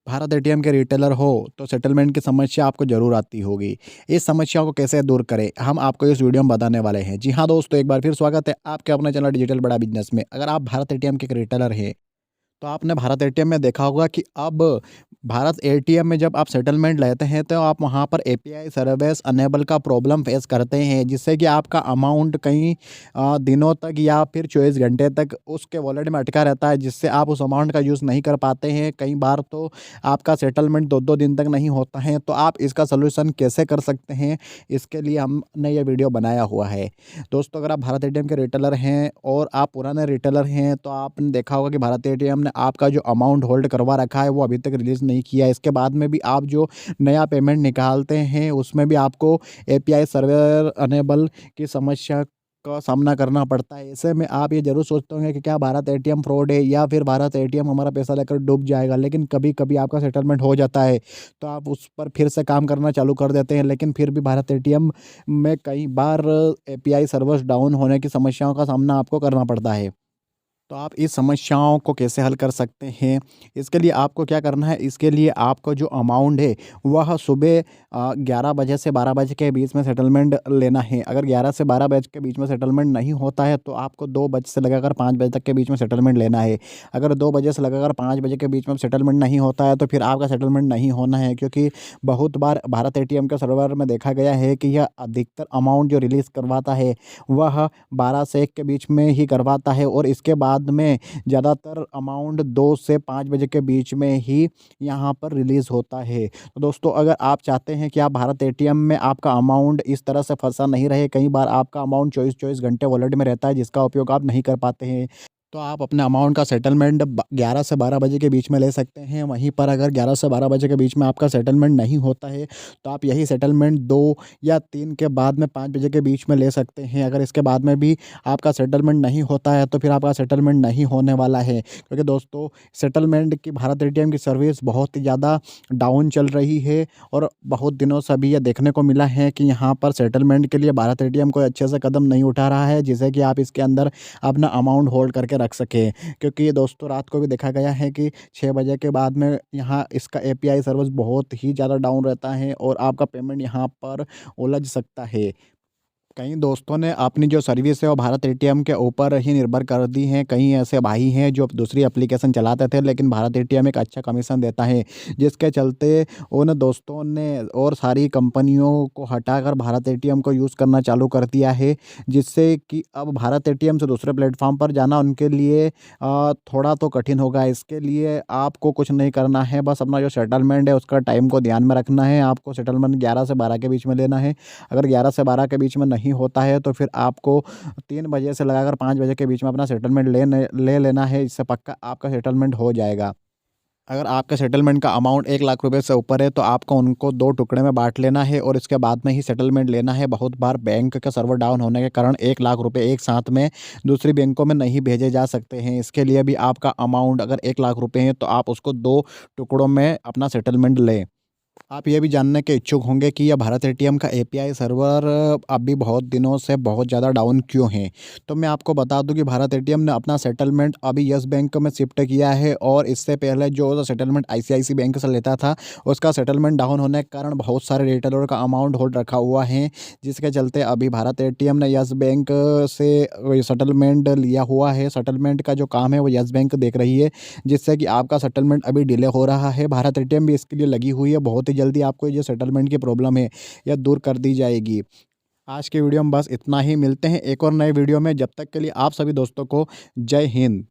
Bharat ATM के retailer हो तो सेटलमेंट की समस्या आपको ज़रूर आती होगी। इस समस्या को कैसे दूर करें, हम आपको इस वीडियो में बताने वाले हैं। जी हाँ दोस्तों, एक बार फिर स्वागत है आपके अपने चैनल डिजिटल बड़ा बिज़नेस में। अगर आप भारत एटीएम के एक रिटेलर हैं, तो आपने भारत एटीएम में देखा होगा कि अब भारत एटीएम में जब आप सेटलमेंट लेते हैं तो आप वहाँ पर एपीआई सर्विस अनेबल का प्रॉब्लम फेस करते हैं, जिससे कि आपका अमाउंट कई दिनों तक या फिर 24 घंटे तक उसके वॉलेट में अटका रहता है, जिससे आप उस अमाउंट का यूज़ नहीं कर पाते हैं। कई बार तो आपका सेटलमेंट 2-2 दिन तक नहीं होता है। तो आप इसका सलूशन कैसे कर सकते हैं, इसके लिए हमने ये वीडियो बनाया हुआ है। दोस्तों, अगर आप भारत एटीएम के रिटेलर हैं और आप पुराने रिटेलर हैं, तो आपने देखा होगा कि भारत एटीएम ने आपका जो अमाउंट होल्ड करवा रखा है वो अभी तक रिलीज़ नहीं किया है। इसके बाद में भी आप जो नया पेमेंट निकालते हैं उसमें भी आपको एपीआई सर्वर अनेबल की समस्या का सामना करना पड़ता है। ऐसे में आप ये ज़रूर सोचते होंगे कि क्या भारत एटीएम फ्रॉड है या फिर भारत एटीएम हमारा पैसा लेकर डूब जाएगा। लेकिन कभी-कभी आपका सेटलमेंट हो जाता है, तो आप उस पर फिर से काम करना चालू कर देते हैं। लेकिन फिर भी भारत एटीएम में कई बार एपीआई सर्वर्स डाउन होने की समस्याओं का सामना आपको करना पड़ता है। तो आप इस समस्याओं को कैसे हल कर सकते हैं? इसके लिए आपको क्या करना है, इसके लिए आपको जो अमाउंट है वह सुबह 11 बजे से 12 बजे के बीच में सेटलमेंट लेना है। अगर 11 से 12 बजे के बीच में सेटलमेंट नहीं होता है तो आपको 2 बजे से लगाकर 5 बजे तक के बीच में सेटलमेंट लेना है। अगर 2 बजे से लगाकर 5 बजे के बीच में सेटलमेंट नहीं होता है तो फिर आपका सेटलमेंट नहीं होना है, क्योंकि बहुत बार भारत एटीएम के सर्वर में देखा गया है कि यह अधिकतर अमाउंट जो रिलीज़ करवाता है वह 12 से 1 के बीच में ही करवाता है और इसके बाद में ज़्यादातर अमाउंट 2 से 5 बजे के बीच में ही यहाँ पर रिलीज़ होता है। तो दोस्तों, अगर आप चाहते हैं कि आप भारत एटीएम में आपका अमाउंट इस तरह से फँसा नहीं रहे, कई बार आपका अमाउंट 24-24 घंटे वॉलेट में रहता है जिसका उपयोग आप नहीं कर पाते हैं, तो आप अपने अमाउंट का सेटलमेंट 11 से 12 बजे के बीच में ले सकते हैं। वहीं पर अगर 11 से 12 बजे के बीच में आपका सेटलमेंट नहीं होता है तो आप यही सेटलमेंट 2 या 3 के बाद में 5 बजे के बीच में ले सकते हैं। अगर इसके बाद में भी आपका सेटलमेंट नहीं होता है तो फिर आपका सेटलमेंट नहीं होने वाला है, क्योंकि दोस्तों सेटलमेंट की भारत एटीएम की सर्विस बहुत ही ज़्यादा डाउन चल रही है और बहुत दिनों से अभी ये देखने को मिला है कि यहाँ पर सेटलमेंट के लिए भारत एटीएम कोई अच्छे से कदम नहीं उठा रहा है, जिससे कि आप इसके अंदर अपना अमाउंट होल्ड करके रख सकें। क्योंकि ये दोस्तों रात को भी देखा गया है कि 6 बजे के बाद में यहाँ इसका एपीआई सर्विस बहुत ही ज़्यादा डाउन रहता है और आपका पेमेंट यहाँ पर उलझ सकता है। कई दोस्तों ने अपनी जो सर्विस है वो भारत एटीएम के ऊपर ही निर्भर कर दी है। कई ऐसे भाई हैं जो दूसरी एप्लीकेशन चलाते थे, लेकिन भारत एटीएम एक अच्छा कमीशन देता है, जिसके चलते उन दोस्तों ने और सारी कंपनियों को हटाकर भारत एटीएम को यूज़ करना चालू कर दिया है, जिससे कि अब भारत एटीएम से दूसरे प्लेटफॉर्म पर जाना उनके लिए थोड़ा तो कठिन होगा। इसके लिए आपको कुछ नहीं करना है, बस अपना जो सेटलमेंट है उसका टाइम को ध्यान में रखना है। आपको सेटलमेंट 11 से 12 के बीच में लेना है। अगर 11 से 12 के बीच में नहीं होता है तो फिर आपको 3 बजे से लगाकर 5 बजे के बीच में अपना सेटलमेंट ले लेना है। इससे पक्का आपका सेटलमेंट हो जाएगा। अगर आपके सेटलमेंट का अमाउंट 1 लाख रुपए से ऊपर है तो आपको उनको 2 टुकड़े में बाँट लेना है और इसके बाद में ही सेटलमेंट लेना है। बहुत बार बैंक का सर्वर डाउन होने के कारण 1 लाख रुपए एक साथ में दूसरी बैंकों में नहीं भेजे जा सकते हैं। इसके लिए भी आपका अमाउंट अगर 1 लाख रुपए है तो आप उसको 2 टुकड़ों में अपना सेटलमेंट लें। आप ये भी जानने के इच्छुक होंगे कि यह भारत एटीएम का एपीआई सर्वर अभी बहुत दिनों से बहुत ज़्यादा डाउन क्यों है। तो मैं आपको बता दूं कि भारत एटीएम ने अपना सेटलमेंट अभी यस बैंक में शिफ्ट किया है और इससे पहले जो सेटलमेंट आईसीआईसी बैंक से लेता था उसका सेटलमेंट डाउन होने के कारण बहुत सारे रिटेलर का अमाउंट होल्ड रखा हुआ है, जिसके चलते अभी भारत एटीएम ने यस बैंक से सेटलमेंट लिया हुआ है। सेटलमेंट का जो काम है वो यस बैंक देख रही है, जिससे कि आपका सेटलमेंट अभी डिले हो रहा है। भारत एटीएम भी इसके लिए लगी हुई है, बहुत ही जल्दी आपको ये सेटलमेंट की प्रॉब्लम है यह दूर कर दी जाएगी। आज के वीडियो में बस इतना ही, मिलते हैं एक और नए वीडियो में। जब तक के लिए आप सभी दोस्तों को जय हिंद।